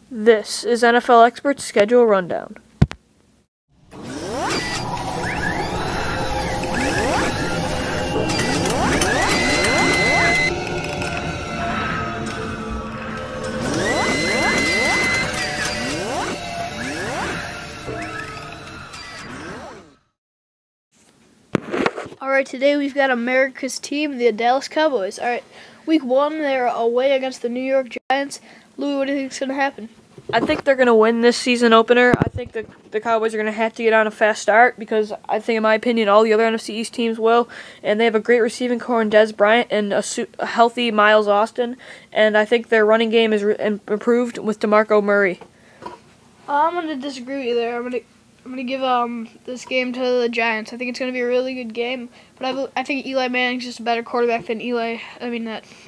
This is NFL Experts Schedule Rundown. Alright, today we've got America's team, the Dallas Cowboys. Alright, week 1, they're away against the New York Giants. Louis, what do you think is going to happen? I think they're going to win this season opener. I think the Cowboys are going to have to get on a fast start because I think, in my opinion, all the other NFC East teams will. And they have a great receiving core in Dez Bryant and a healthy Miles Austin. And I think their running game is improved with DeMarco Murray. I'm going to disagree with you there. I'm going to give this game to the Giants. I think it's going to be a really good game, but I think Eli Manning's just a better quarterback than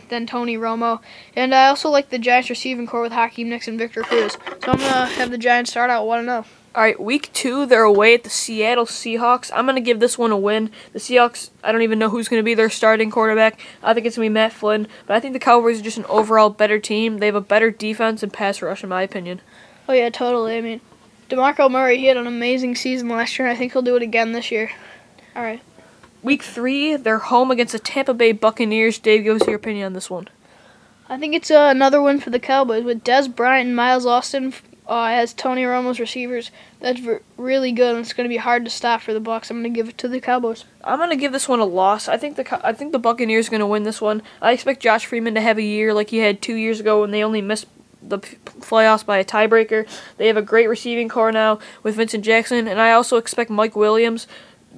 than Tony Romo. And I also like the Giants receiving core with Hakeem Nicks and Victor Cruz. So I'm going to have the Giants start out 1-0. All right, week 2, they're away at the Seattle Seahawks. I'm going to give this one a win. The Seahawks, I don't even know who's going to be their starting quarterback. I think it's going to be Matt Flynn, but I think the Cowboys are just an overall better team. They have a better defense and pass rush, in my opinion. Oh, yeah, totally. DeMarco Murray, he had an amazing season last year, and I think he'll do it again this year. All right. Week 3, they're home against the Tampa Bay Buccaneers. Dave, give us your opinion on this one. I think it's another win for the Cowboys with Dez Bryant and Miles Austin as Tony Romo's receivers. That's really good, and it's going to be hard to stop for the Bucs. I'm going to give it to the Cowboys. I'm going to give this one a loss. I think the Buccaneers are going to win this one. I expect Josh Freeman to have a year like he had 2 years ago when they only missed the playoffs by a tiebreaker. They have a great receiving core now with Vincent Jackson, and I also expect Mike Williams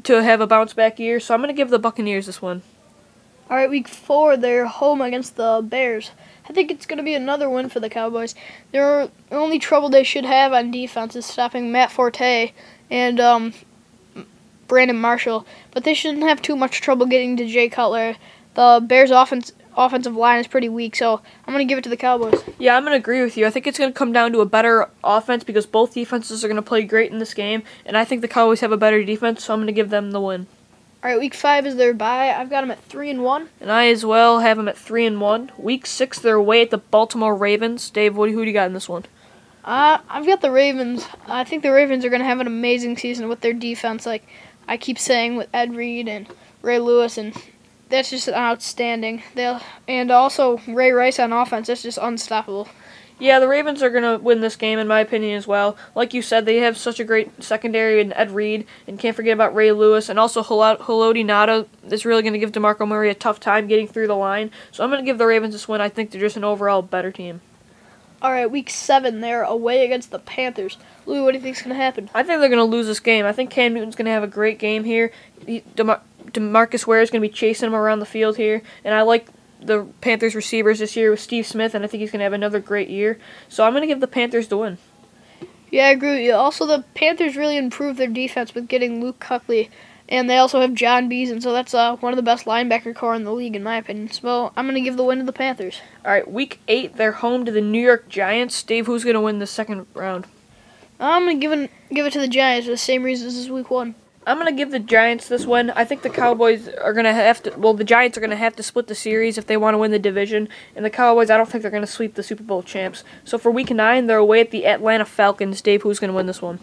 to have a bounce-back year, so I'm going to give the Buccaneers this one. All right, week 4, they're home against the Bears. I think it's going to be another win for the Cowboys. The only trouble they should have on defense is stopping Matt Forte and Brandon Marshall, but they shouldn't have too much trouble getting to Jay Cutler. The Bears' offensive line is pretty weak, so I'm going to give it to the Cowboys. Yeah, I'm going to agree with you. I think it's going to come down to a better offense because both defenses are going to play great in this game, and I think the Cowboys have a better defense, so I'm going to give them the win. All right, week 5 is their bye. I've got them at 3-1. And I as well have them at 3-1. Week 6, they're away at the Baltimore Ravens. Dave, who do you got in this one? I've got the Ravens. I think the Ravens are going to have an amazing season with their defense, like I keep saying, with Ed Reed and Ray Lewis, and that's just outstanding. And also Ray Rice on offense. That's just unstoppable. Yeah, the Ravens are going to win this game, in my opinion, as well. Like you said, they have such a great secondary in Ed Reed, and can't forget about Ray Lewis. And also Haloti Ngata is really going to give DeMarco Murray a tough time getting through the line. So I'm going to give the Ravens this win. I think they're just an overall better team. All right, week 7, they're away against the Panthers. Louis, what do you think is going to happen? I think they're going to lose this game. I think Cam Newton's going to have a great game here. DeMarcus Ware is going to be chasing him around the field here, and I like the Panthers receivers this year with Steve Smith, and I think he's going to have another great year. So I'm going to give the Panthers the win. Yeah, I agree with you. Also, the Panthers really improved their defense with getting Luke Kuechly, and they also have John Beason, so that's one of the best linebacker core in the league, in my opinion. So I'm going to give the win to the Panthers. All right, week 8, they're home to the New York Giants. Dave, who's going to win the second round? I'm going to give it to the Giants for the same reasons as week 1. I'm going to give the Giants this one. I think the Cowboys are going to have to, the Giants are going to have to split the series if they want to win the division. And the Cowboys, I don't think they're going to sweep the Super Bowl champs. So for week 9, they're away at the Atlanta Falcons. Dave, who's going to win this one?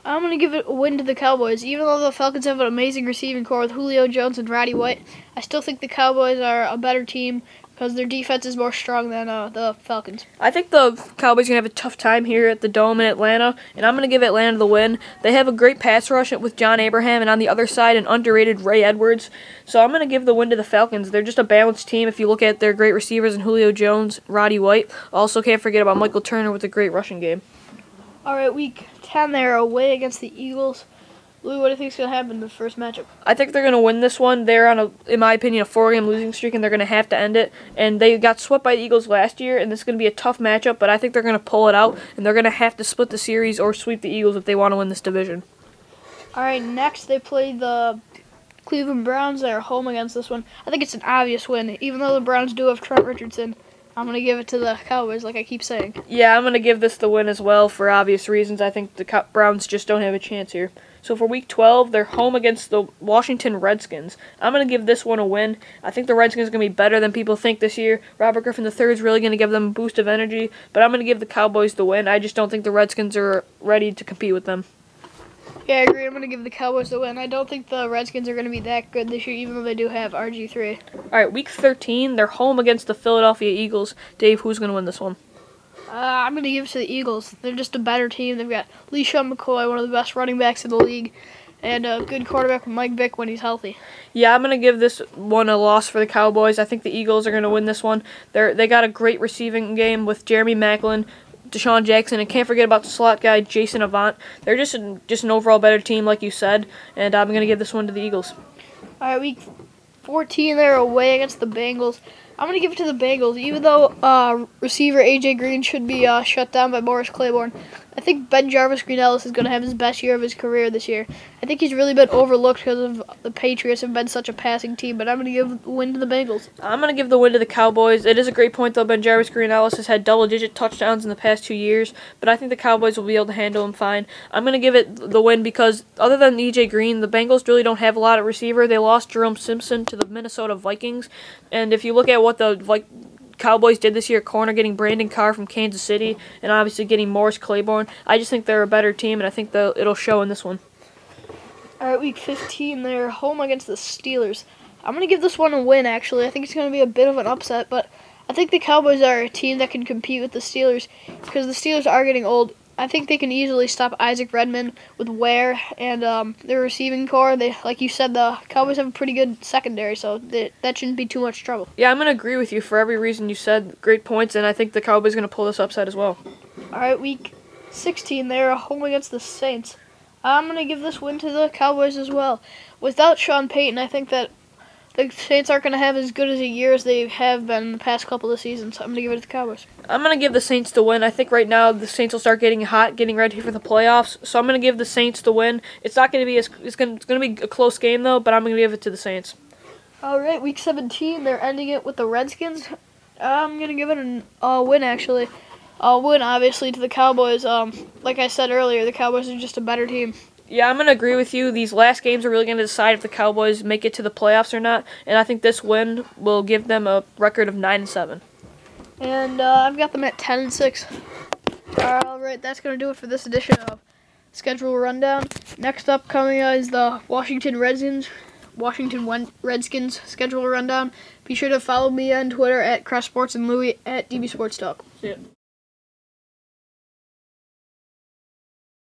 I'm going to give it a win to the Cowboys. Even though the Falcons have an amazing receiving core with Julio Jones and Roddy White, I still think the Cowboys are a better team because their defense is more strong than the Falcons. I think the Cowboys are going to have a tough time here at the Dome in Atlanta, and I'm going to give Atlanta the win. They have a great pass rush with John Abraham, and on the other side, an underrated Ray Edwards. So I'm going to give the win to the Falcons. They're just a balanced team if you look at their great receivers in Julio Jones, Roddy White. Also can't forget about Michael Turner with a great rushing game. All right, week 10, they're away against the Eagles. Louis, what do you think is going to happen in the first matchup? I think they're going to win this one. They're on, in my opinion, a 4-game losing streak, and they're going to have to end it. And they got swept by the Eagles last year, and this is going to be a tough matchup, but I think they're going to pull it out, and they're going to have to split the series or sweep the Eagles if they want to win this division. All right, next they play the Cleveland Browns. They're home against this one. I think it's an obvious win, even though the Browns do have Trent Richardson. I'm going to give it to the Cowboys, like I keep saying. Yeah, I'm going to give this the win as well for obvious reasons. I think the Browns just don't have a chance here. So for Week 12, they're home against the Washington Redskins. I'm going to give this one a win. I think the Redskins are going to be better than people think this year. Robert Griffin III is really going to give them a boost of energy, but I'm going to give the Cowboys the win. I just don't think the Redskins are ready to compete with them. Yeah, I agree. I'm going to give the Cowboys the win. I don't think the Redskins are going to be that good this year, even though they do have RG3. All right, Week 13, they're home against the Philadelphia Eagles. Dave, who's going to win this one? I'm going to give it to the Eagles. They're just a better team. They've got LeSean McCoy, one of the best running backs in the league, and a good quarterback with Mike Vick when he's healthy. Yeah, I'm going to give this one a loss for the Cowboys. I think the Eagles are going to win this one. They got a great receiving game with Jeremy Maclin, Deshaun Jackson, and can't forget about the slot guy, Jason Avant. They're just an overall better team, like you said, and I'm going to give this one to the Eagles. All right, Week 14, they're away against the Bengals. I'm going to give it to the Bengals, even though receiver A.J. Green should be shut down by Morris Claiborne. I think Ben Jarvis Green-Ellis is going to have his best year of his career this year. I think he's really been overlooked because of the Patriots have been such a passing team, but I'm going to give the win to the Bengals. I'm going to give the win to the Cowboys. It is a great point, though. Ben Jarvis Green-Ellis has had double-digit touchdowns in the past 2 years, but I think the Cowboys will be able to handle him fine. I'm going to give it the win because, other than E.J. Green, the Bengals really don't have a lot of receiver. They lost Jerome Simpson to the Minnesota Vikings, and if you look at what the Cowboys did this year, corner getting Brandon Carr from Kansas City, and obviously getting Morris Claiborne. I just think they're a better team, and I think it'll show in this one. All right, Week 15, they're home against the Steelers. I'm going to give this one a win, actually. I think it's going to be a bit of an upset, but I think the Cowboys are a team that can compete with the Steelers because the Steelers are getting old. I think they can easily stop Isaac Redman with Ware and their receiving core. Like you said, the Cowboys have a pretty good secondary, so that shouldn't be too much trouble. Yeah, I'm going to agree with you for every reason you said. Great points, and I think the Cowboys are going to pull this upset as well. All right, Week 16, they're home against the Saints. I'm going to give this win to the Cowboys as well. Without Sean Payton, I think that the Saints aren't going to have as good as a year as they have been in the past couple of seasons. So I'm going to give it to the Cowboys. I'm going to give the Saints the win. I think right now the Saints will start getting hot, getting ready for the playoffs. So I'm going to give the Saints the win. It's not going to be it's going to be a close game though, but I'm going to give it to the Saints. All right, Week 17, they're ending it with the Redskins. I'm going to give it a win actually. A win obviously to the Cowboys. Like I said earlier, the Cowboys are just a better team. Yeah, I'm going to agree with you. These last games are really going to decide if the Cowboys make it to the playoffs or not, and I think this win will give them a record of 9-7. And I've got them at 10-6. All right, that's going to do it for this edition of Schedule Rundown. Next up coming is the Washington Redskins Schedule Rundown. Be sure to follow me on Twitter at CrossSports and Louie at DB Sports Talk. See ya.